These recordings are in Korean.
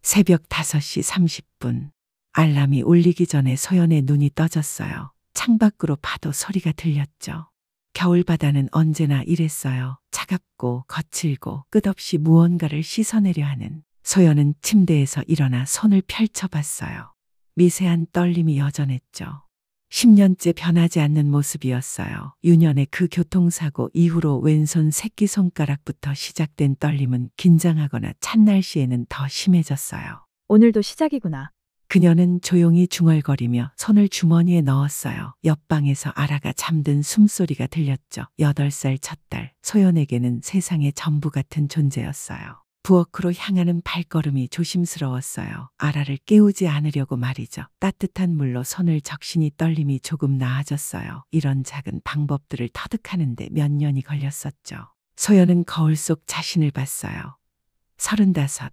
새벽 5시 30분. 알람이 울리기 전에 소연의 눈이 떠졌어요. 창밖으로 파도 소리가 들렸죠. 겨울바다는 언제나 이랬어요. 차갑고 거칠고 끝없이 무언가를 씻어내려 하는. 소연은 침대에서 일어나 손을 펼쳐봤어요. 미세한 떨림이 여전했죠. 10년째 변하지 않는 모습이었어요. 유년의 그 교통사고 이후로 왼손 새끼손가락부터 시작된 떨림은 긴장하거나 찬 날씨에는 더 심해졌어요. 오늘도 시작이구나. 그녀는 조용히 중얼거리며 손을 주머니에 넣었어요. 옆방에서 아라가 잠든 숨소리가 들렸죠. 8살 첫 딸, 소연에게는 세상의 전부 같은 존재였어요. 부엌으로 향하는 발걸음이 조심스러웠어요. 아라를 깨우지 않으려고 말이죠. 따뜻한 물로 손을 적시니 떨림이 조금 나아졌어요. 이런 작은 방법들을 터득하는데 몇 년이 걸렸었죠. 소연은 거울 속 자신을 봤어요. 35.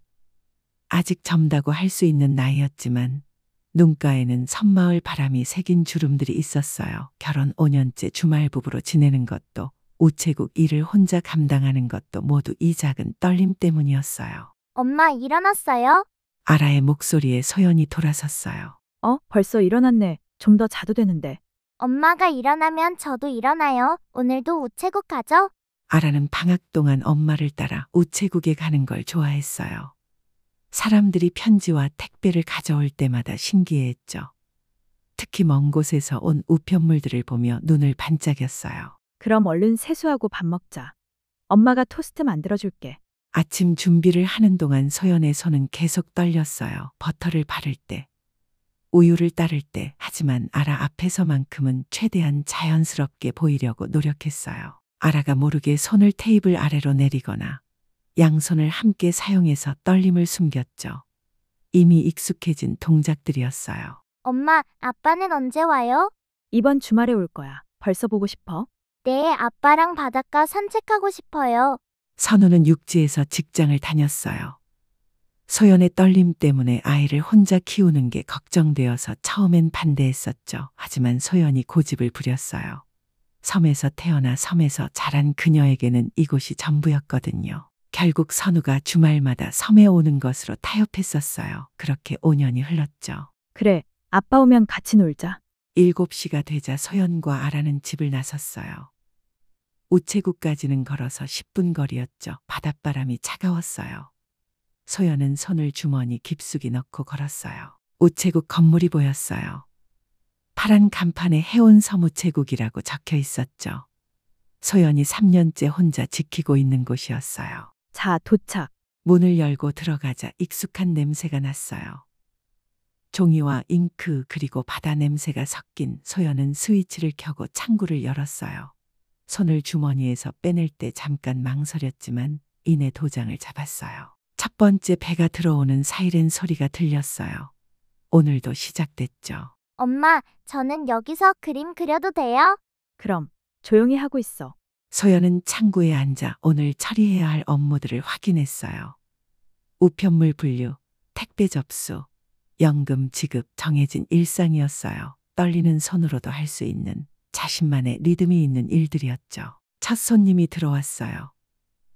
아직 젊다고 할 수 있는 나이였지만 눈가에는 섬마을 바람이 새긴 주름들이 있었어요. 결혼 5년째 주말부부로 지내는 것도 우체국 일을 혼자 감당하는 것도 모두 이 작은 떨림 때문이었어요. 엄마 일어났어요? 아라의 목소리에 소연이 돌아섰어요. 벌써 일어났네. 좀 더 자도 되는데. 엄마가 일어나면 저도 일어나요. 오늘도 우체국 가죠? 아라는 방학 동안 엄마를 따라 우체국에 가는 걸 좋아했어요. 사람들이 편지와 택배를 가져올 때마다 신기해했죠. 특히 먼 곳에서 온 우편물들을 보며 눈을 반짝였어요. 그럼 얼른 세수하고 밥 먹자. 엄마가 토스트 만들어줄게. 아침 준비를 하는 동안 소연의 손은 계속 떨렸어요. 버터를 바를 때, 우유를 따를 때, 하지만 아라 앞에서만큼은 최대한 자연스럽게 보이려고 노력했어요. 아라가 모르게 손을 테이블 아래로 내리거나 양손을 함께 사용해서 떨림을 숨겼죠. 이미 익숙해진 동작들이었어요. 엄마, 아빠는 언제 와요? 이번 주말에 올 거야. 벌써 보고 싶어? 네, 아빠랑 바닷가 산책하고 싶어요. 선우는 육지에서 직장을 다녔어요. 소연의 떨림 때문에 아이를 혼자 키우는 게 걱정되어서 처음엔 반대했었죠. 하지만 소연이 고집을 부렸어요. 섬에서 태어나 섬에서 자란 그녀에게는 이곳이 전부였거든요. 결국 선우가 주말마다 섬에 오는 것으로 타협했었어요. 그렇게 5년이 흘렀죠. 그래, 아빠 오면 같이 놀자. 7시가 되자 소연과 아라는 집을 나섰어요. 우체국까지는 걸어서 10분 거리였죠. 바닷바람이 차가웠어요. 소연은 손을 주머니 깊숙이 넣고 걸었어요. 우체국 건물이 보였어요. 파란 간판에 해운 섬우체국이라고 적혀 있었죠. 소연이 3년째 혼자 지키고 있는 곳이었어요. 자, 도착. 문을 열고 들어가자 익숙한 냄새가 났어요. 종이와 잉크 그리고 바다 냄새가 섞인. 소연은 스위치를 켜고 창구를 열었어요. 손을 주머니에서 빼낼 때 잠깐 망설였지만 이내 도장을 잡았어요. 첫 번째 배가 들어오는 사이렌 소리가 들렸어요. 오늘도 시작됐죠. 엄마, 저는 여기서 그림 그려도 돼요? 그럼 조용히 하고 있어. 소연은 창구에 앉아 오늘 처리해야 할 업무들을 확인했어요. 우편물 분류, 택배 접수, 연금 지급, 정해진 일상이었어요. 떨리는 손으로도 할 수 있는 자신만의 리듬이 있는 일들이었죠. 첫 손님이 들어왔어요.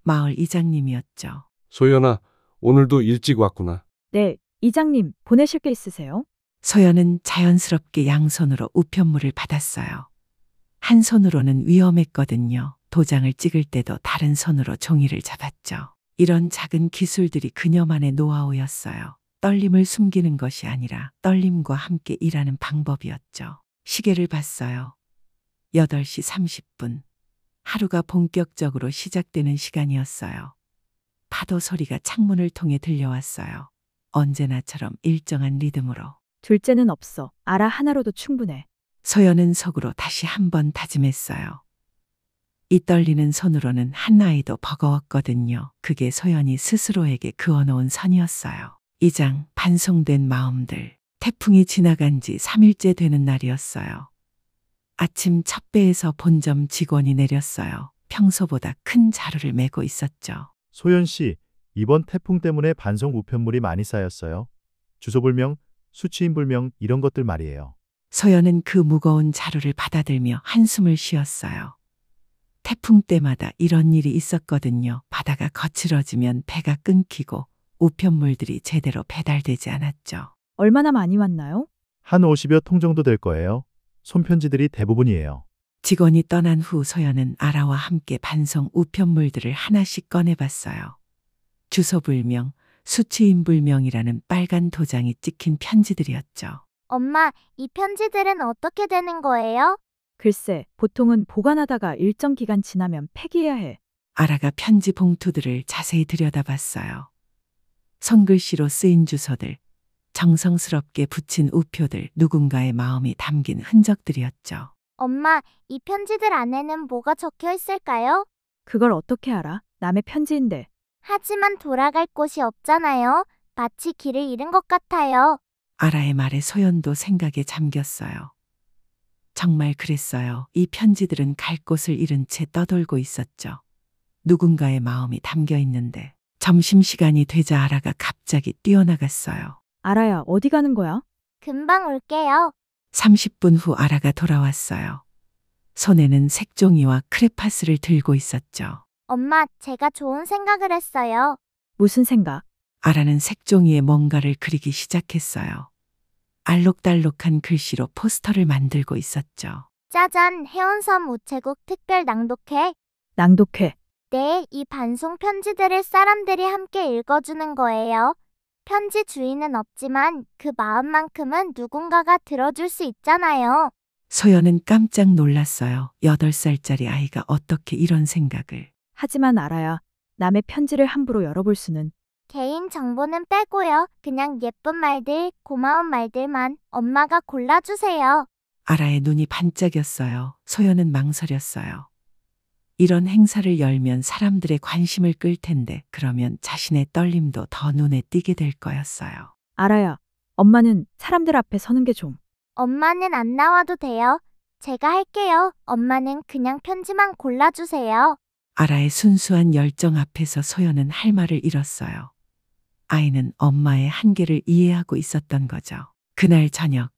마을 이장님이었죠. 소연아, 오늘도 일찍 왔구나. 네, 이장님, 보내실 게 있으세요? 소연은 자연스럽게 양손으로 우편물을 받았어요. 한 손으로는 위험했거든요. 도장을 찍을 때도 다른 손으로 종이를 잡았죠. 이런 작은 기술들이 그녀만의 노하우였어요. 떨림을 숨기는 것이 아니라 떨림과 함께 일하는 방법이었죠. 시계를 봤어요. 8시 30분. 하루가 본격적으로 시작되는 시간이었어요. 파도 소리가 창문을 통해 들려왔어요. 언제나처럼 일정한 리듬으로. 둘째는 없어. 아라 하나로도 충분해. 소연은 속으로 다시 한번 다짐했어요. 이 떨리는 손으로는 한 아이도 버거웠거든요. 그게 소연이 스스로에게 그어놓은 선이었어요. 이장 반송된 마음들. 태풍이 지나간 지 3일째 되는 날이었어요. 아침 첫 배에서 본점 직원이 내렸어요. 평소보다 큰 자루를 메고 있었죠. 소연 씨, 이번 태풍 때문에 반송 우편물이 많이 쌓였어요. 주소불명, 수취인불명 이런 것들 말이에요. 소연은 그 무거운 자루를 받아들며 한숨을 쉬었어요. 태풍 때마다 이런 일이 있었거든요. 바다가 거칠어지면 배가 끊기고 우편물들이 제대로 배달되지 않았죠. 얼마나 많이 왔나요? 한 50여 통 정도 될 거예요. 손편지들이 대부분이에요. 직원이 떠난 후 소연은 아라와 함께 반송 우편물들을 하나씩 꺼내봤어요. 주소불명, 수취인불명이라는 빨간 도장이 찍힌 편지들이었죠. 엄마, 이 편지들은 어떻게 되는 거예요? 글쎄, 보통은 보관하다가 일정 기간 지나면 폐기해야 해. 아라가 편지 봉투들을 자세히 들여다봤어요. 손글씨로 쓰인 주소들, 정성스럽게 붙인 우표들, 누군가의 마음이 담긴 흔적들이었죠. 엄마, 이 편지들 안에는 뭐가 적혀 있을까요? 그걸 어떻게 알아? 남의 편지인데. 하지만 돌아갈 곳이 없잖아요. 마치 길을 잃은 것 같아요. 아라의 말에 소연도 생각에 잠겼어요. 정말 그랬어요. 이 편지들은 갈 곳을 잃은 채 떠돌고 있었죠. 누군가의 마음이 담겨 있는데 점심시간이 되자 아라가 갑자기 뛰어나갔어요. 아라야, 어디 가는 거야? 금방 올게요. 30분 후 아라가 돌아왔어요. 손에는 색종이와 크레파스를 들고 있었죠. 엄마, 제가 좋은 생각을 했어요. 무슨 생각? 아라는 색종이에 뭔가를 그리기 시작했어요. 알록달록한 글씨로 포스터를 만들고 있었죠. 짜잔, 해운섬 우체국 특별 낭독회. 낭독회. 네, 이 반송 편지들을 사람들이 함께 읽어주는 거예요. 편지 주인은 없지만 그 마음만큼은 누군가가 들어줄 수 있잖아요. 소연은 깜짝 놀랐어요. 8살짜리 아이가 어떻게 이런 생각을. 하지만 아라야, 남의 편지를 함부로 열어볼 수는. 개인 정보는 빼고요. 그냥 예쁜 말들, 고마운 말들만 엄마가 골라주세요. 아라의 눈이 반짝였어요. 소연은 망설였어요. 이런 행사를 열면 사람들의 관심을 끌 텐데 그러면 자신의 떨림도 더 눈에 띄게 될 거였어요. 아라야, 엄마는 사람들 앞에 서는 게 좀. 엄마는 안 나와도 돼요. 제가 할게요. 엄마는 그냥 편지만 골라주세요. 아라의 순수한 열정 앞에서 소연은 할 말을 잃었어요. 아이는 엄마의 한계를 이해하고 있었던 거죠. 그날 저녁,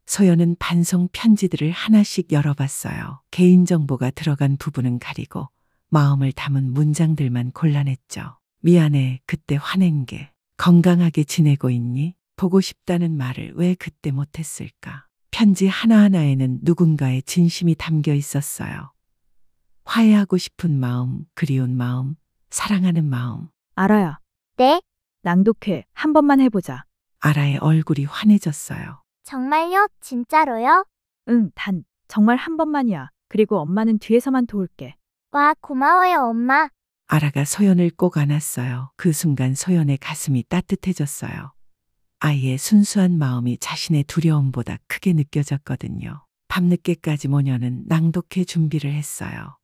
소연은 반송 편지들을 하나씩 열어봤어요. 개인정보가 들어간 부분은 가리고 마음을 담은 문장들만 골라냈죠. 미안해, 그때 화낸 게. 건강하게 지내고 있니? 보고 싶다는 말을 왜 그때 못했을까? 편지 하나하나에는 누군가의 진심이 담겨 있었어요. 화해하고 싶은 마음, 그리운 마음, 사랑하는 마음. 아라야, 네? 낭독회 한 번만 해보자. 아라의 얼굴이 환해졌어요. 정말요? 진짜로요? 응, 정말 한 번만이야. 그리고 엄마는 뒤에서만 도울게. 와, 고마워요, 엄마. 아라가 소연을 꼭 안았어요. 그 순간 소연의 가슴이 따뜻해졌어요. 아이의 순수한 마음이 자신의 두려움보다 크게 느껴졌거든요. 밤늦게까지 모녀는 낭독회 준비를 했어요.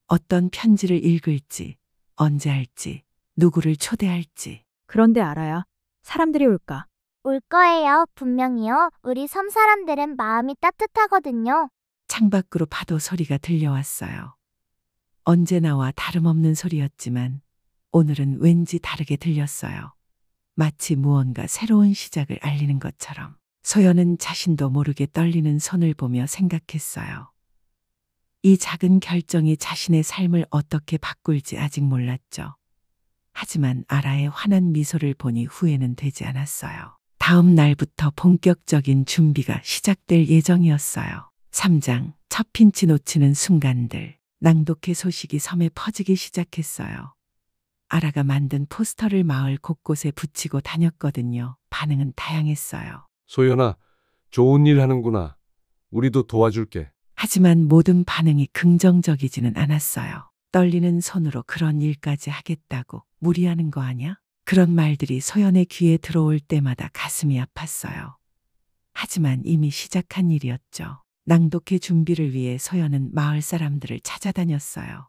어떤 편지를 읽을지, 언제 할지, 누구를 초대할지. 그런데 아라야, 사람들이 올까? 올 거예요, 분명히요. 우리 섬 사람들은 마음이 따뜻하거든요. 창밖으로 파도 소리가 들려왔어요. 언제나와 다름없는 소리였지만 오늘은 왠지 다르게 들렸어요. 마치 무언가 새로운 시작을 알리는 것처럼. 소연은 자신도 모르게 떨리는 손을 보며 생각했어요. 이 작은 결정이 자신의 삶을 어떻게 바꿀지 아직 몰랐죠. 하지만 아라의 환한 미소를 보니 후회는 되지 않았어요. 다음 날부터 본격적인 준비가 시작될 예정이었어요. 3장, 첫 핀치 놓치는 순간들. 낭독회 소식이 섬에 퍼지기 시작했어요. 아라가 만든 포스터를 마을 곳곳에 붙이고 다녔거든요. 반응은 다양했어요. 소연아, 좋은 일 하는구나. 우리도 도와줄게. 하지만 모든 반응이 긍정적이지는 않았어요. 떨리는 손으로 그런 일까지 하겠다고 무리하는 거 아냐? 그런 말들이 소연의 귀에 들어올 때마다 가슴이 아팠어요. 하지만 이미 시작한 일이었죠. 낭독회 준비를 위해 소연은 마을 사람들을 찾아다녔어요.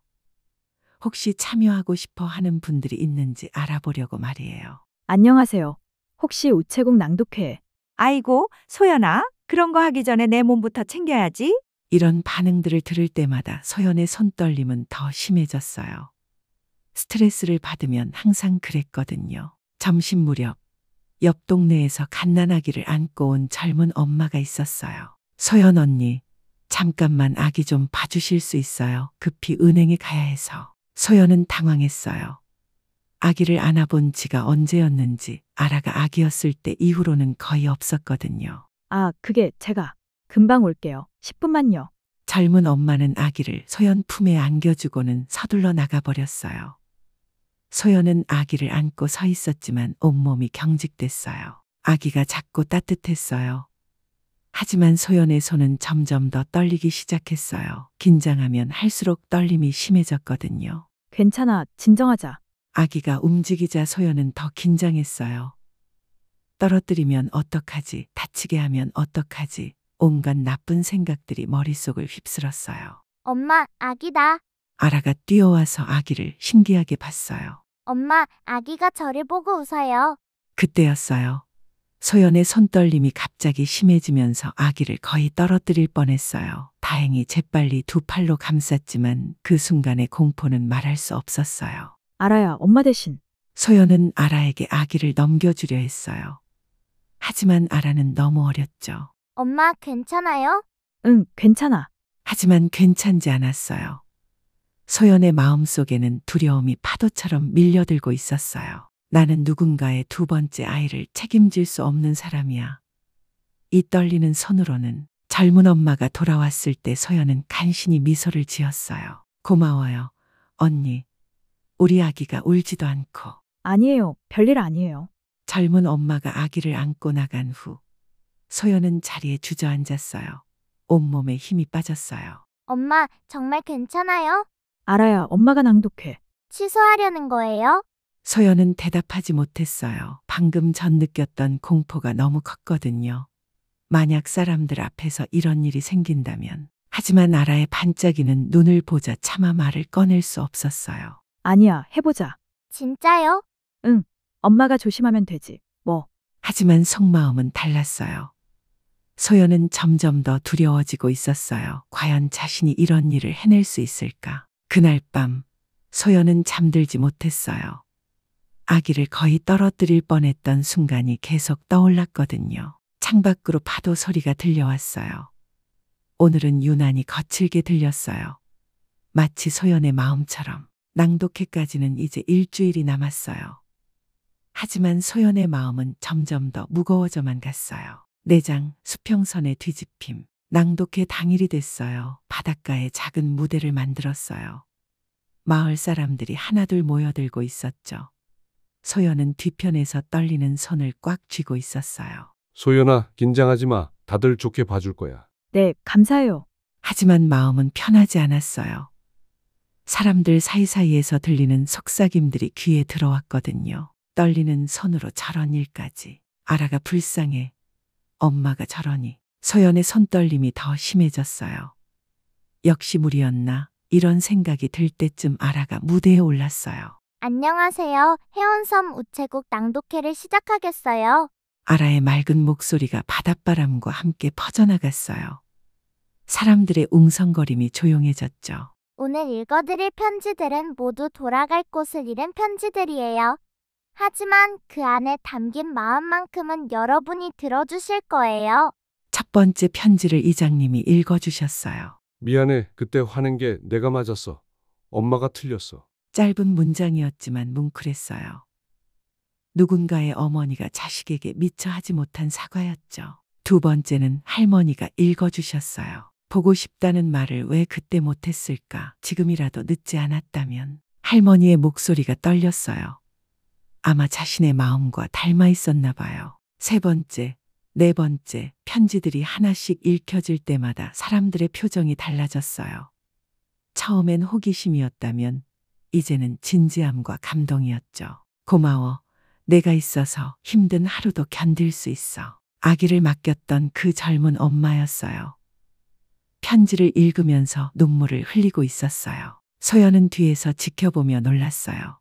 혹시 참여하고 싶어 하는 분들이 있는지 알아보려고 말이에요. 안녕하세요. 혹시 우체국 낭독회. 아이고, 소연아, 그런 거 하기 전에 내 몸부터 챙겨야지. 이런 반응들을 들을 때마다 소연의 손떨림은 더 심해졌어요. 스트레스를 받으면 항상 그랬거든요. 점심 무렵, 옆 동네에서 갓난아기를 안고 온 젊은 엄마가 있었어요. 소연 언니, 잠깐만 아기 좀 봐주실 수 있어요? 급히 은행에 가야 해서. 소연은 당황했어요. 아기를 안아본 지가 언제였는지 아라가 아기였을 때 이후로는 거의 없었거든요. 아, 그게 제가 금방 올게요. 10분만요. 젊은 엄마는 아기를 소연 품에 안겨주고는 서둘러 나가버렸어요. 소연은 아기를 안고 서 있었지만 온몸이 경직됐어요. 아기가 작고 따뜻했어요. 하지만 소연의 손은 점점 더 떨리기 시작했어요. 긴장하면 할수록 떨림이 심해졌거든요. 괜찮아. 진정하자. 아기가 움직이자 소연은 더 긴장했어요. 떨어뜨리면 어떡하지? 다치게 하면 어떡하지? 온갖 나쁜 생각들이 머릿속을 휩쓸었어요. 엄마, 아기다. 아라가 뛰어와서 아기를 신기하게 봤어요. 엄마, 아기가 저를 보고 웃어요. 그때였어요. 소연의 손떨림이 갑자기 심해지면서 아기를 거의 떨어뜨릴 뻔했어요. 다행히 재빨리 두 팔로 감쌌지만 그 순간의 공포는 말할 수 없었어요. 알아야 엄마 대신. 소연은 아라에게 아기를 넘겨주려 했어요. 하지만 아라는 너무 어렸죠. 엄마, 괜찮아요? 응, 괜찮아. 하지만 괜찮지 않았어요. 소연의 마음속에는 두려움이 파도처럼 밀려들고 있었어요. 나는 누군가의 두 번째 아이를 책임질 수 없는 사람이야. 이 떨리는 손으로는 젊은 엄마가 돌아왔을 때 소연은 간신히 미소를 지었어요. 고마워요, 언니. 우리 아기가 울지도 않고. 아니에요. 별일 아니에요. 젊은 엄마가 아기를 안고 나간 후 소연은 자리에 주저앉았어요. 온몸에 힘이 빠졌어요. 엄마, 정말 괜찮아요? 알아야 엄마가 낭독해. 취소하려는 거예요? 소연은 대답하지 못했어요. 방금 전 느꼈던 공포가 너무 컸거든요. 만약 사람들 앞에서 이런 일이 생긴다면. 하지만 아라의 반짝이는 눈을 보자 차마 말을 꺼낼 수 없었어요. 아니야, 해보자. 진짜요? 엄마가 조심하면 되지. 뭐. 하지만 속마음은 달랐어요. 소연은 점점 더 두려워지고 있었어요. 과연 자신이 이런 일을 해낼 수 있을까? 그날 밤 소연은 잠들지 못했어요. 아기를 거의 떨어뜨릴 뻔했던 순간이 계속 떠올랐거든요. 창밖으로 파도 소리가 들려왔어요. 오늘은 유난히 거칠게 들렸어요. 마치 소연의 마음처럼. 낭독회까지는 이제 일주일이 남았어요. 하지만 소연의 마음은 점점 더 무거워져만 갔어요. 내장, 수평선의 뒤집힘. 낭독회 당일이 됐어요. 바닷가에 작은 무대를 만들었어요. 마을 사람들이 하나둘 모여들고 있었죠. 소연은 뒤편에서 떨리는 손을 꽉 쥐고 있었어요. 소연아, 긴장하지 마. 다들 좋게 봐줄 거야. 네, 감사해요. 하지만 마음은 편하지 않았어요. 사람들 사이사이에서 들리는 속삭임들이 귀에 들어왔거든요. 떨리는 손으로 저런 일까지. 아라가 불쌍해. 엄마가 저러니. 소연의 손떨림이 더 심해졌어요. 역시 무리였나? 이런 생각이 들 때쯤 아라가 무대에 올랐어요. 안녕하세요. 해운섬 우체국 낭독회를 시작하겠어요. 아라의 맑은 목소리가 바닷바람과 함께 퍼져나갔어요. 사람들의 웅성거림이 조용해졌죠. 오늘 읽어드릴 편지들은 모두 돌아갈 곳을 잃은 편지들이에요. 하지만 그 안에 담긴 마음만큼은 여러분이 들어주실 거예요. 첫 번째 편지를 이장님이 읽어주셨어요. 미안해. 그때 화낸 게 내가 맞았어. 엄마가 틀렸어. 짧은 문장이었지만 뭉클했어요. 누군가의 어머니가 자식에게 미처 하지 못한 사과였죠. 두 번째는 할머니가 읽어주셨어요. 보고 싶다는 말을 왜 그때 못했을까? 지금이라도 늦지 않았다면. 할머니의 목소리가 떨렸어요. 아마 자신의 마음과 닮아 있었나 봐요. 세 번째, 네 번째 편지들이 하나씩 읽혀질 때마다 사람들의 표정이 달라졌어요. 처음엔 호기심이었다면 이제는 진지함과 감동이었죠. 고마워. 내가 있어서 힘든 하루도 견딜 수 있어. 아기를 맡겼던 그 젊은 엄마였어요. 편지를 읽으면서 눈물을 흘리고 있었어요. 소연은 뒤에서 지켜보며 놀랐어요.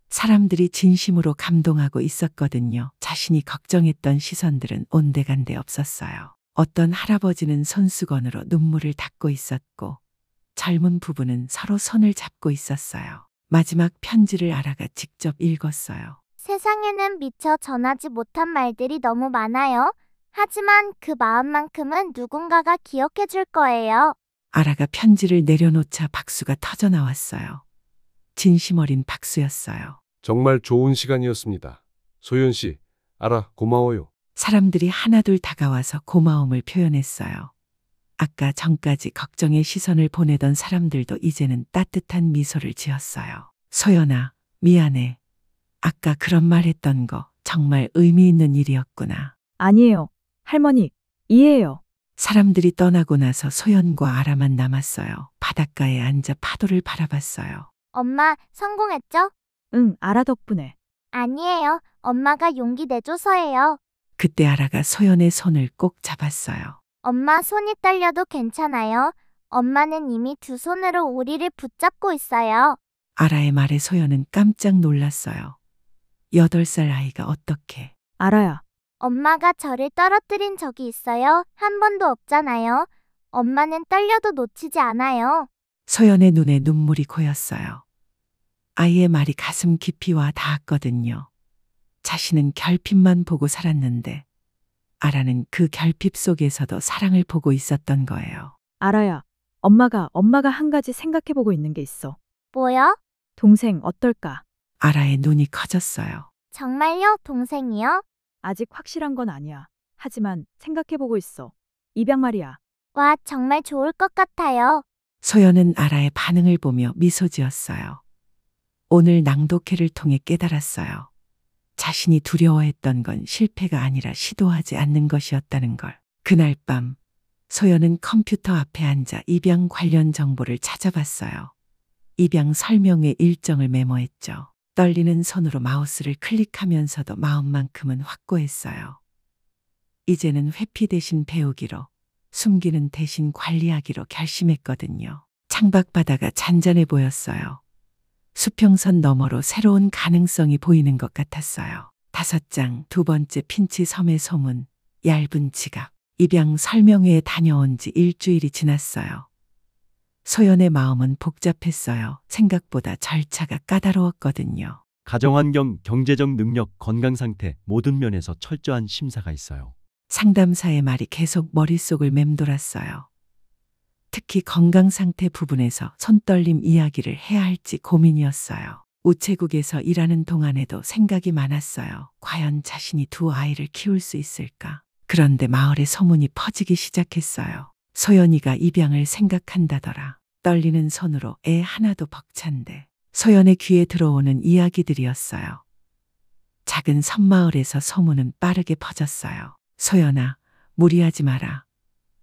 사람들이 진심으로 감동하고 있었거든요. 자신이 걱정했던 시선들은 온데간데 없었어요. 어떤 할아버지는 손수건으로 눈물을 닦고 있었고 젊은 부부는 서로 손을 잡고 있었어요. 마지막 편지를 아라가 직접 읽었어요. 세상에는 미처 전하지 못한 말들이 너무 많아요. 하지만 그 마음만큼은 누군가가 기억해 줄 거예요. 아라가 편지를 내려놓자 박수가 터져 나왔어요. 진심 어린 박수였어요. 정말 좋은 시간이었습니다. 소연 씨, 알아, 고마워요. 사람들이 하나둘 다가와서 고마움을 표현했어요. 아까 전까지 걱정의 시선을 보내던 사람들도 이제는 따뜻한 미소를 지었어요. 소연아, 미안해. 아까 그런 말 했던 거 정말 의미 있는 일이었구나. 아니에요. 할머니, 이해해요. 사람들이 떠나고 나서 소연과 아라만 남았어요. 바닷가에 앉아 파도를 바라봤어요. 엄마, 성공했죠? 응, 아라 덕분에. 아니에요. 엄마가 용기 내줘서예요. 그때 아라가 소연의 손을 꼭 잡았어요. 엄마 손이 떨려도 괜찮아요. 엄마는 이미 두 손으로 우리를 붙잡고 있어요. 아라의 말에 소연은 깜짝 놀랐어요. 8살 아이가 어떻게? 아라야, 엄마가 저를 떨어뜨린 적이 있어요? 한 번도 없잖아요. 엄마는 떨려도 놓치지 않아요. 소연의 눈에 눈물이 고였어요. 아이의 말이 가슴 깊이 와 닿았거든요. 자신은 결핍만 보고 살았는데 아라는 그 결핍 속에서도 사랑을 보고 있었던 거예요. 아라야. 엄마가 한 가지 생각해보고 있는 게 있어. 뭐요? 동생 어떨까? 아라의 눈이 커졌어요. 정말요? 동생이요? 아직 확실한 건 아니야. 하지만 생각해보고 있어. 입양 말이야. 와, 정말 좋을 것 같아요. 소연은 아라의 반응을 보며 미소 지었어요. 오늘 낭독회를 통해 깨달았어요. 자신이 두려워했던 건 실패가 아니라 시도하지 않는 것이었다는 걸. 그날 밤 소연은 컴퓨터 앞에 앉아 입양 관련 정보를 찾아봤어요. 입양 설명회 일정을 메모했죠. 떨리는 손으로 마우스를 클릭하면서도 마음만큼은 확고했어요. 이제는 회피 대신 배우기로, 숨기는 대신 관리하기로 결심했거든요. 창밖바다가 잔잔해 보였어요. 수평선 너머로 새로운 가능성이 보이는 것 같았어요. 5장, 두 번째 핀치 섬의 소문, 얇은 지갑. 입양 설명회에 다녀온 지 일주일이 지났어요. 소연의 마음은 복잡했어요. 생각보다 절차가 까다로웠거든요. 가정환경, 경제적 능력, 건강 상태 모든 면에서 철저한 심사가 있어요. 상담사의 말이 계속 머릿속을 맴돌았어요. 특히 건강 상태 부분에서 손떨림 이야기를 해야 할지 고민이었어요. 우체국에서 일하는 동안에도 생각이 많았어요. 과연 자신이 두 아이를 키울 수 있을까? 그런데 마을에 소문이 퍼지기 시작했어요. 소연이가 입양을 생각한다더라. 떨리는 손으로 애 하나도 벅찬데. 소연의 귀에 들어오는 이야기들이었어요. 작은 섬마을에서 소문은 빠르게 퍼졌어요. 소연아, 무리하지 마라.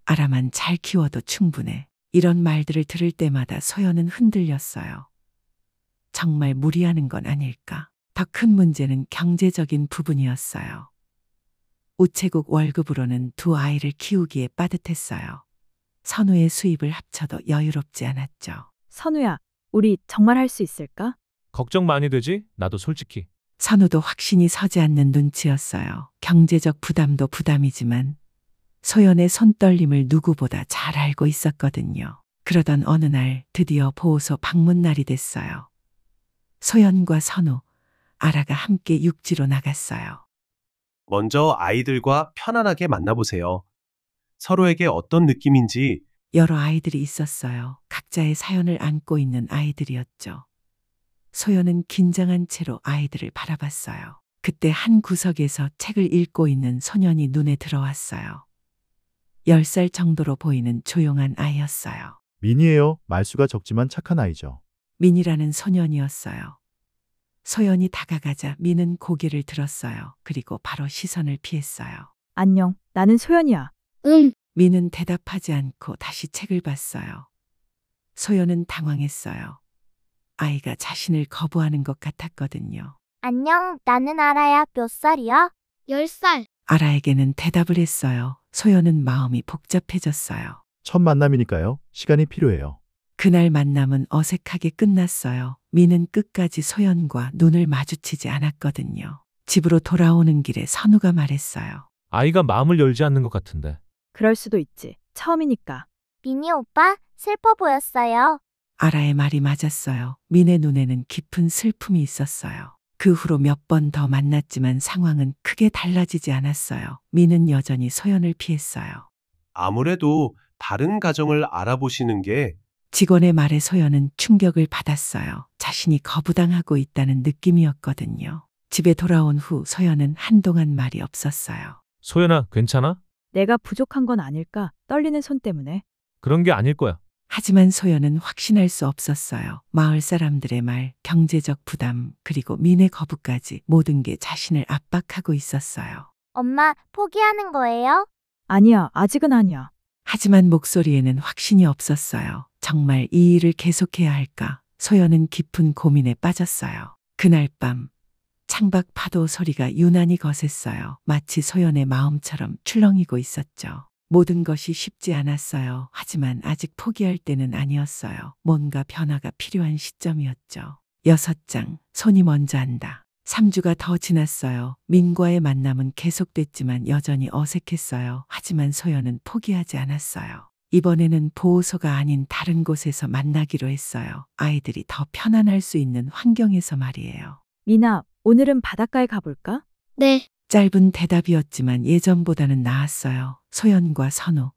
아라만 잘 키워도 충분해. 이런 말들을 들을 때마다 소연은 흔들렸어요. 정말 무리하는 건 아닐까? 더 큰 문제는 경제적인 부분이었어요. 우체국 월급으로는 두 아이를 키우기에 빠듯했어요. 선우의 수입을 합쳐도 여유롭지 않았죠. 선우야, 우리 정말 할 수 있을까? 걱정 많이 되지? 나도 솔직히. 선우도 확신이 서지 않는 눈치였어요. 경제적 부담도 부담이지만 소연의 손떨림을 누구보다 잘 알고 있었거든요. 그러던 어느 날 드디어 보호소 방문 날이 됐어요. 소연과 선우, 아라가 함께 육지로 나갔어요. 먼저 아이들과 편안하게 만나보세요. 서로에게 어떤 느낌인지. 여러 아이들이 있었어요. 각자의 사연을 안고 있는 아이들이었죠. 소연은 긴장한 채로 아이들을 바라봤어요. 그때 한 구석에서 책을 읽고 있는 소년이 눈에 들어왔어요. 10살 정도로 보이는 조용한 아이였어요. 민이에요. 말수가 적지만 착한 아이죠. 민이라는 소년이었어요. 소연이 다가가자 민은 고개를 들었어요. 그리고 바로 시선을 피했어요. 안녕, 나는 소연이야. 응. 민은 대답하지 않고 다시 책을 봤어요. 소연은 당황했어요. 아이가 자신을 거부하는 것 같았거든요. 안녕, 나는 아라야. 몇 살이야? 10살. 아라에게는 대답을 했어요. 소연은 마음이 복잡해졌어요. 첫 만남이니까요. 시간이 필요해요. 그날 만남은 어색하게 끝났어요. 민은 끝까지 소연과 눈을 마주치지 않았거든요. 집으로 돌아오는 길에 선우가 말했어요. 아이가 마음을 열지 않는 것 같은데. 그럴 수도 있지. 처음이니까. 미니 오빠, 슬퍼 보였어요. 아라의 말이 맞았어요. 민의 눈에는 깊은 슬픔이 있었어요. 그 후로 몇 번 더 만났지만 상황은 크게 달라지지 않았어요. 민은 여전히 소연을 피했어요. 아무래도 다른 가정을 알아보시는 게 직원의 말에 소연은 충격을 받았어요. 자신이 거부당하고 있다는 느낌이었거든요. 집에 돌아온 후 소연은 한동안 말이 없었어요. 소연아, 괜찮아? 내가 부족한 건 아닐까? 떨리는 손 때문에. 그런 게 아닐 거야. 하지만 소연은 확신할 수 없었어요. 마을 사람들의 말, 경제적 부담, 그리고 민의 거부까지 모든 게 자신을 압박하고 있었어요. 엄마, 포기하는 거예요? 아니야, 아직은 아니야. 하지만 목소리에는 확신이 없었어요. 정말 이 일을 계속해야 할까? 소연은 깊은 고민에 빠졌어요. 그날 밤 창밖 파도 소리가 유난히 거셌어요. 마치 소연의 마음처럼 출렁이고 있었죠. 모든 것이 쉽지 않았어요. 하지만 아직 포기할 때는 아니었어요. 뭔가 변화가 필요한 시점이었죠. 6장, 손이 먼저 한다. 3주가 더 지났어요. 민과의 만남은 계속됐지만 여전히 어색했어요. 하지만 소연은 포기하지 않았어요. 이번에는 보호소가 아닌 다른 곳에서 만나기로 했어요. 아이들이 더 편안할 수 있는 환경에서 말이에요. 미나, 오늘은 바닷가에 가볼까? 네. 짧은 대답이었지만 예전보다는 나았어요. 소연과 선우,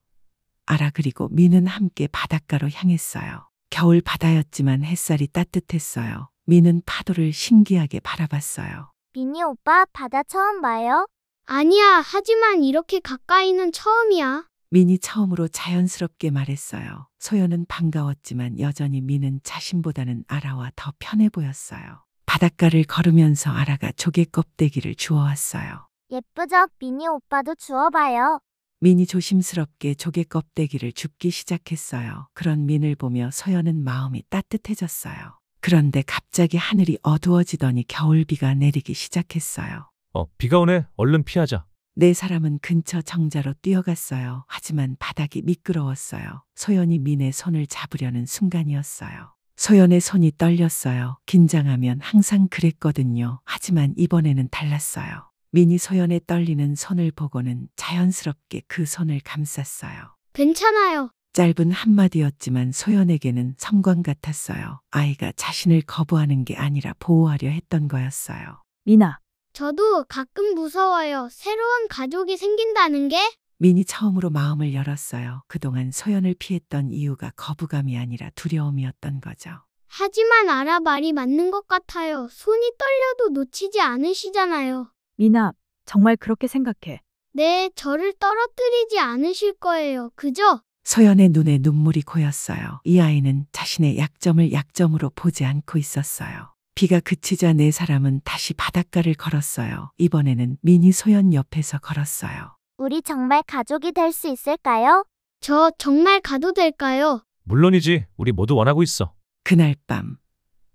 아라 그리고 민은 함께 바닷가로 향했어요. 겨울 바다였지만 햇살이 따뜻했어요. 민은 파도를 신기하게 바라봤어요. 민이 오빠 바다 처음 봐요? 아니야, 하지만 이렇게 가까이는 처음이야. 민이 처음으로 자연스럽게 말했어요. 소연은 반가웠지만 여전히 민은 자신보다는 아라와 더 편해 보였어요. 바닷가를 걸으면서 아라가 조개 껍데기를 주워왔어요. 예쁘죠? 민이 오빠도 주워봐요. 민이 조심스럽게 조개 껍데기를 줍기 시작했어요. 그런 민을 보며 소연은 마음이 따뜻해졌어요. 그런데 갑자기 하늘이 어두워지더니 겨울비가 내리기 시작했어요. 비가 오네. 얼른 피하자. 네 사람은 근처 정자로 뛰어갔어요. 하지만 바닥이 미끄러웠어요. 소연이 민의 손을 잡으려는 순간이었어요. 소연의 손이 떨렸어요. 긴장하면 항상 그랬거든요. 하지만 이번에는 달랐어요. 민이 소연의 떨리는 손을 보고는 자연스럽게 그 손을 감쌌어요. 괜찮아요. 짧은 한마디였지만 소연에게는 성광 같았어요. 아이가 자신을 거부하는 게 아니라 보호하려 했던 거였어요. 미나, 저도 가끔 무서워요. 새로운 가족이 생긴다는 게? 민이 처음으로 마음을 열었어요. 그동안 소연을 피했던 이유가 거부감이 아니라 두려움이었던 거죠. 하지만 아라 말이 맞는 것 같아요. 손이 떨려도 놓치지 않으시잖아요. 미나, 정말 그렇게 생각해. 네, 저를 떨어뜨리지 않으실 거예요. 그죠? 소연의 눈에 눈물이 고였어요. 이 아이는 자신의 약점을 약점으로 보지 않고 있었어요. 비가 그치자 네 사람은 다시 바닷가를 걸었어요. 이번에는 민이 소연 옆에서 걸었어요. 우리 정말 가족이 될 수 있을까요? 저 정말 가도 될까요? 물론이지. 우리 모두 원하고 있어. 그날 밤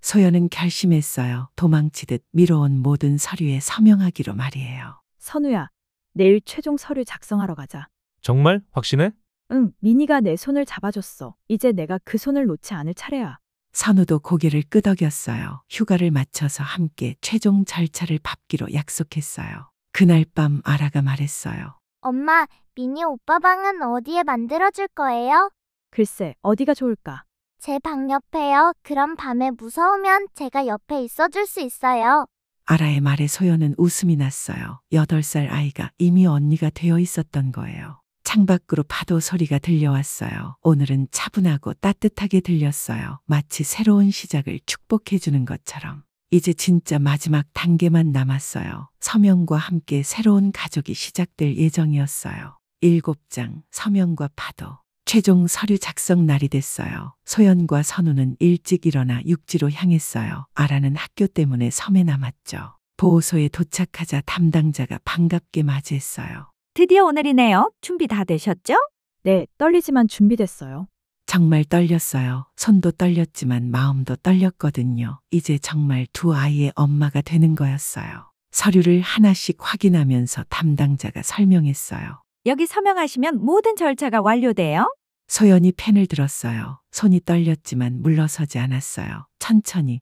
소연은 결심했어요. 도망치듯 미뤄온 모든 서류에 서명하기로 말이에요. 선우야, 내일 최종 서류 작성하러 가자. 정말? 확신해? 응, 미니가 내 손을 잡아줬어. 이제 내가 그 손을 놓지 않을 차례야. 선우도 고개를 끄덕였어요. 휴가를 마쳐서 함께 최종 절차를 밟기로 약속했어요. 그날 밤 아라가 말했어요. 엄마, 미니 오빠 방은 어디에 만들어줄 거예요? 글쎄, 어디가 좋을까? 제 방 옆에요. 그럼 밤에 무서우면 제가 옆에 있어줄 수 있어요. 아라의 말에 소연은 웃음이 났어요. 8살 아이가 이미 언니가 되어 있었던 거예요. 창밖으로 파도 소리가 들려왔어요. 오늘은 차분하고 따뜻하게 들렸어요. 마치 새로운 시작을 축복해주는 것처럼. 이제 진짜 마지막 단계만 남았어요. 서명과 함께 새로운 가족이 시작될 예정이었어요. 7장, 서명과 파도. 최종 서류 작성 날이 됐어요. 소연과 선우는 일찍 일어나 육지로 향했어요. 아라는 학교 때문에 섬에 남았죠. 보호소에 도착하자 담당자가 반갑게 맞이했어요. 드디어 오늘이네요. 준비 다 되셨죠? 네, 떨리지만 준비됐어요. 정말 떨렸어요. 손도 떨렸지만 마음도 떨렸거든요. 이제 정말 두 아이의 엄마가 되는 거였어요. 서류를 하나씩 확인하면서 담당자가 설명했어요. 여기 서명하시면 모든 절차가 완료돼요. 소연이 펜을 들었어요. 손이 떨렸지만 물러서지 않았어요. 천천히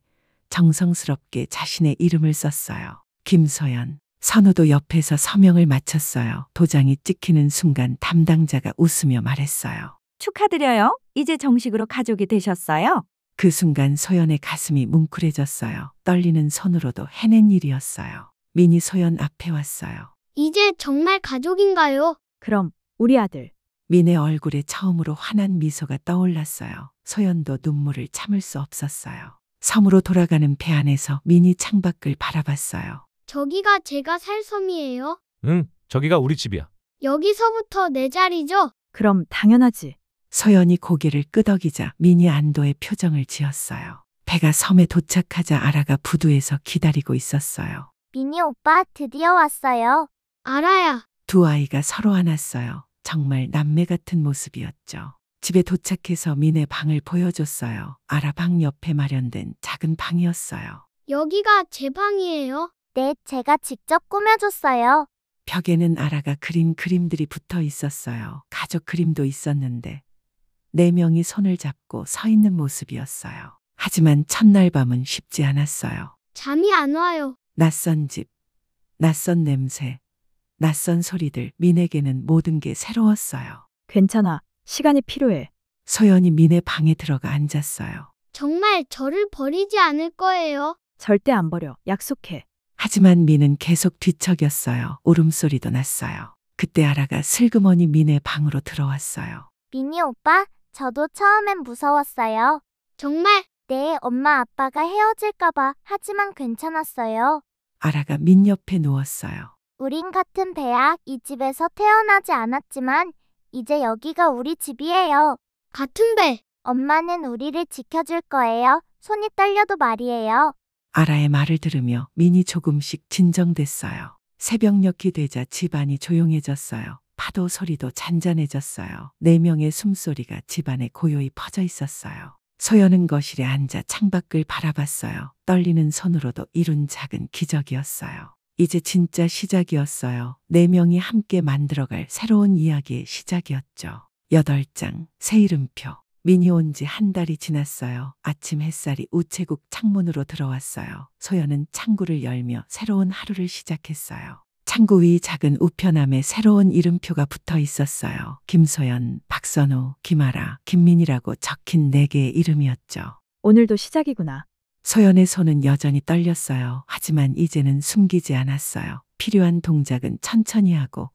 정성스럽게 자신의 이름을 썼어요. 김소연. 선우도 옆에서 서명을 마쳤어요. 도장이 찍히는 순간 담당자가 웃으며 말했어요. 축하드려요. 이제 정식으로 가족이 되셨어요. 그 순간 소연의 가슴이 뭉클해졌어요. 떨리는 손으로도 해낸 일이었어요. 민이 소연 앞에 왔어요. 이제 정말 가족인가요? 그럼 우리 아들. 민의 얼굴에 처음으로 환한 미소가 떠올랐어요. 소연도 눈물을 참을 수 없었어요. 섬으로 돌아가는 배 안에서 민이 창밖을 바라봤어요. 저기가 제가 살 섬이에요. 응, 저기가 우리 집이야. 여기서부터 내 자리죠? 그럼 당연하지. 소연이 고개를 끄덕이자 민이 안도의 표정을 지었어요. 배가 섬에 도착하자 아라가 부두에서 기다리고 있었어요. 미니 오빠 드디어 왔어요. 알아야. 두 아이가 서로 안았어요. 정말 남매 같은 모습이었죠. 집에 도착해서 민의 방을 보여줬어요. 아라 방 옆에 마련된 작은 방이었어요. 여기가 제 방이에요. 네, 제가 직접 꾸며줬어요. 벽에는 아라가 그린 그림들이 붙어 있었어요. 가족 그림도 있었는데 4명이 손을 잡고 서 있는 모습이었어요. 하지만 첫날 밤은 쉽지 않았어요. 잠이 안 와요. 낯선 집, 낯선 냄새, 낯선 소리들, 민에게는 모든 게 새로웠어요. 괜찮아. 시간이 필요해. 소연이 민의 방에 들어가 앉았어요. 정말 저를 버리지 않을 거예요. 절대 안 버려. 약속해. 하지만 민은 계속 뒤척였어요. 울음소리도 났어요. 그때 아라가 슬그머니 민의 방으로 들어왔어요. 미니 오빠, 저도 처음엔 무서웠어요. 정말? 네, 엄마 아빠가 헤어질까봐. 하지만 괜찮았어요. 아라가 민 옆에 누웠어요. 우린 같은 배야. 이 집에서 태어나지 않았지만 이제 여기가 우리 집이에요. 같은 배. 엄마는 우리를 지켜줄 거예요. 손이 떨려도 말이에요. 아라의 말을 들으며 민이 조금씩 진정됐어요. 새벽녘이 되자 집안이 조용해졌어요. 파도 소리도 잔잔해졌어요. 4명의 숨소리가 집안에 고요히 퍼져 있었어요. 소연은 거실에 앉아 창밖을 바라봤어요. 떨리는 손으로도 이룬 작은 기적이었어요. 이제 진짜 시작이었어요. 4명이 함께 만들어갈 새로운 이야기의 시작이었죠. 8장, 새 이름표. 민이 온 지 한 달이 지났어요. 아침 햇살이 우체국 창문으로 들어왔어요. 소연은 창구를 열며 새로운 하루를 시작했어요. 창구 위 작은 우편함에 새로운 이름표가 붙어 있었어요. 김소연, 박선우, 김아라, 김민이라고 적힌 4개의 이름이었죠. 오늘도 시작이구나. 소연의 손은 여전히 떨렸어요. 하지만 이제는 숨기지 않았어요. 필요한 동작은 천천히 하고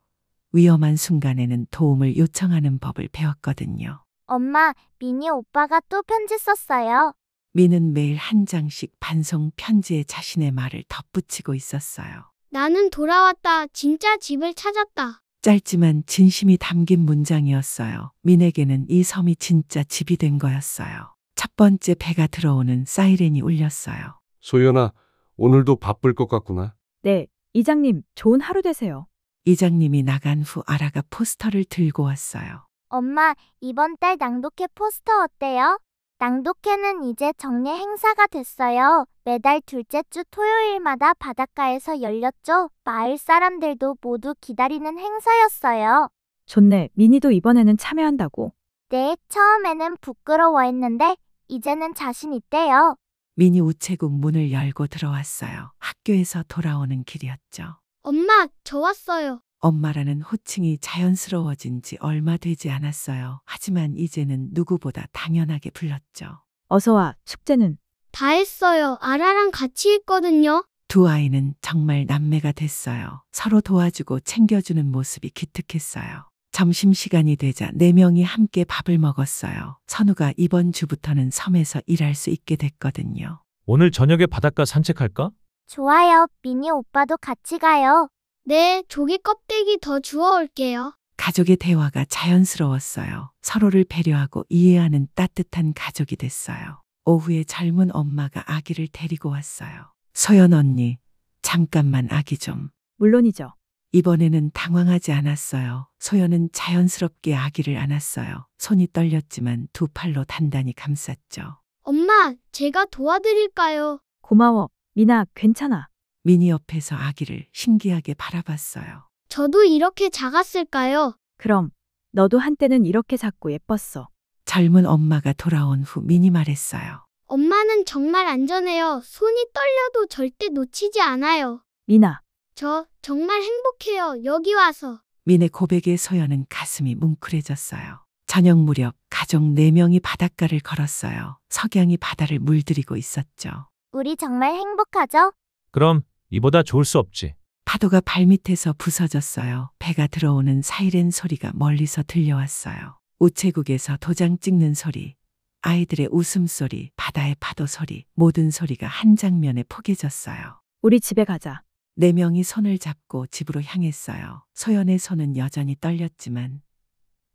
위험한 순간에는 도움을 요청하는 법을 배웠거든요. 엄마, 미니 오빠가 또 편지 썼어요. 민은 매일 한 장씩 반송 편지에 자신의 말을 덧붙이고 있었어요. 나는 돌아왔다. 진짜 집을 찾았다. 짧지만 진심이 담긴 문장이었어요. 민에게는 이 섬이 진짜 집이 된 거였어요. 첫 번째 배가 들어오는 사이렌이 울렸어요. 소연아, 오늘도 바쁠 것 같구나. 네, 이장님, 좋은 하루 되세요. 이장님이 나간 후 아라가 포스터를 들고 왔어요. 엄마, 이번 달 낭독회 포스터 어때요? 낭독회는 이제 정례 행사가 됐어요. 매달 둘째 주 토요일마다 바닷가에서 열렸죠. 마을 사람들도 모두 기다리는 행사였어요. 좋네. 미니도 이번에는 참여한다고. 네, 처음에는 부끄러워했는데 이제는 자신 있대요. 민이 우체국 문을 열고 들어왔어요. 학교에서 돌아오는 길이었죠. 엄마, 저 왔어요. 엄마라는 호칭이 자연스러워진 지 얼마 되지 않았어요. 하지만 이제는 누구보다 당연하게 불렀죠. 어서 와. 숙제는? 다 했어요. 아라랑 같이 했거든요. 두 아이는 정말 남매가 됐어요. 서로 도와주고 챙겨주는 모습이 기특했어요. 점심시간이 되자 4명이 함께 밥을 먹었어요. 선우가 이번 주부터는 섬에서 일할 수 있게 됐거든요. 오늘 저녁에 바닷가 산책할까? 좋아요. 미니 오빠도 같이 가요. 네, 조개 껍데기 더 주워올게요. 가족의 대화가 자연스러웠어요. 서로를 배려하고 이해하는 따뜻한 가족이 됐어요. 오후에 젊은 엄마가 아기를 데리고 왔어요. 소연 언니, 잠깐만 아기 좀. 물론이죠. 이번에는 당황하지 않았어요. 소연은 자연스럽게 아기를 안았어요. 손이 떨렸지만 두 팔로 단단히 감쌌죠. 엄마, 제가 도와드릴까요? 고마워. 미나, 괜찮아. 민이 옆에서 아기를 신기하게 바라봤어요. 저도 이렇게 작았을까요? 그럼 너도 한때는 이렇게 작고 예뻤어. 젊은 엄마가 돌아온 후 민이 말했어요. 엄마는 정말 안전해요. 손이 떨려도 절대 놓치지 않아요. 미나, 저 정말 행복해요. 여기 와서. 민의 고백에 소연은 가슴이 뭉클해졌어요. 저녁 무렵 가족 4명이 바닷가를 걸었어요. 석양이 바다를 물들이고 있었죠. 우리 정말 행복하죠? 그럼 이보다 좋을 수 없지. 파도가 발밑에서 부서졌어요. 배가 들어오는 사이렌 소리가 멀리서 들려왔어요. 우체국에서 도장 찍는 소리, 아이들의 웃음소리, 바다의 파도 소리, 모든 소리가 한 장면에 포개졌어요. 우리 집에 가자. 네 명이 손을 잡고 집으로 향했어요. 소연의 손은 여전히 떨렸지만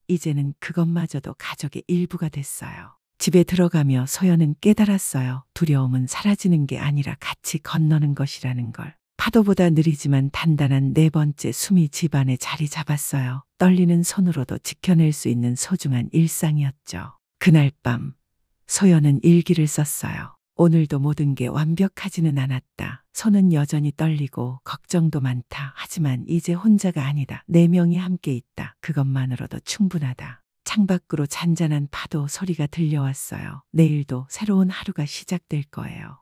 이제는 그것마저도 가족의 일부가 됐어요. 집에 들어가며 소연은 깨달았어요. 두려움은 사라지는 게 아니라 같이 건너는 것이라는 걸. 파도보다 느리지만 단단한 네 번째 숨이 집안에 자리 잡았어요. 떨리는 손으로도 지켜낼 수 있는 소중한 일상이었죠. 그날 밤 소연은 일기를 썼어요. 오늘도 모든 게 완벽하지는 않았다. 손은 여전히 떨리고 걱정도 많다. 하지만 이제 혼자가 아니다. 네 명이 함께 있다. 그것만으로도 충분하다. 창밖으로 잔잔한 파도 소리가 들려왔어요. 내일도 새로운 하루가 시작될 거예요.